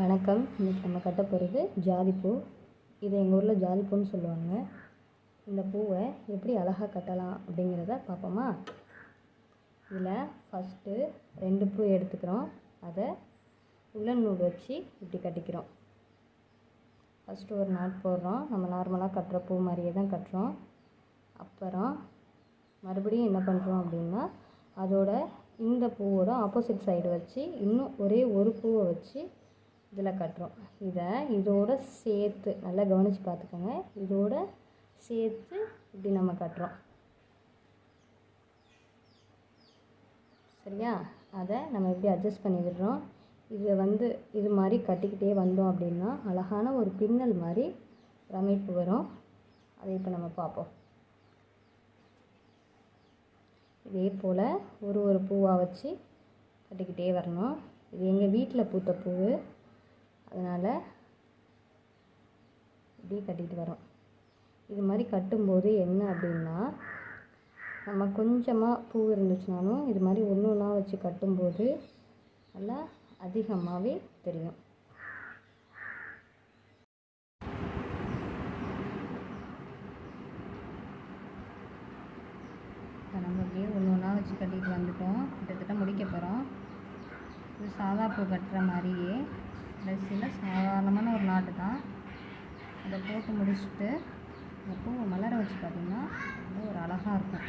வணக்கம். இன்றைக்கி நம்ம கட்ட போகிறது ஜாதிப்பூ. இதை எங்கள் ஊரில் ஜாதிப்பூன்னு சொல்லுவாங்க. இந்த பூவை எப்படி அழகாக கட்டலாம் அப்படிங்கிறத பார்ப்போமா? இதில் ஃபஸ்ட்டு 2 பூ எடுத்துக்கிறோம். அதை உலன் நூல் வச்சு இப்படி கட்டிக்கிறோம். ஃபஸ்ட்டு ஒரு நாட் போடுறோம். நம்ம நார்மலாக கட்டுற பூ மாதிரியே தான் கட்டுறோம். அப்புறம் மறுபடியும் என்ன பண்ணுறோம் அப்படின்னா, அதோட இந்த பூவோட ஆப்போசிட் சைடு வச்சு இன்னும் ஒரே ஒரு பூவை வச்சு இதில் கட்டுறோம். இதோட சேர்த்து நல்லா கவனித்து பார்த்துக்கோங்க. இதோட சேர்த்து இப்படி நம்ம கட்டுறோம். சரியா? அதை நம்ம எப்படி அட்ஜஸ்ட் பண்ணி விடுறோம். இது மாதிரி கட்டிக்கிட்டே வந்தோம் அப்படின்னா அழகான ஒரு பின்னல் மாதிரி ஒரு அமைப்பு வரும். அதை இப்போ நம்ம பார்ப்போம். இதே போல் ஒரு பூவாக வச்சு கட்டிக்கிட்டே வரணும். இது எங்கள் வீட்டில் பூத்த பூ, அதனால் இப்படி கட்டிட்டு வரோம். இது மாதிரி கட்டும்போது என்ன அப்படின்னா, நம்ம கொஞ்சமாக பூ இருந்துச்சுனாலும் இது மாதிரி ஒன்று ஒன்றா வச்சு கட்டும்போது நல்லா அதிகமாகவே தெரியும். இப்போ நம்ம அப்படியே ஒன்று ஒன்றா வச்சு கட்டிட்டு வந்துட்டோம். கிட்டத்தட்ட முடிக்க போகிறோம். இது சாதா பூ கட்டுற மாதிரியே கடைசியில் சாதாரணமான ஒரு நாட்டு தான். அதை போட்டு முடிச்சுட்டு இந்த பூவை மலர வச்சு பார்த்திங்கன்னா ரொம்ப ஒரு அழகாக இருக்கும்.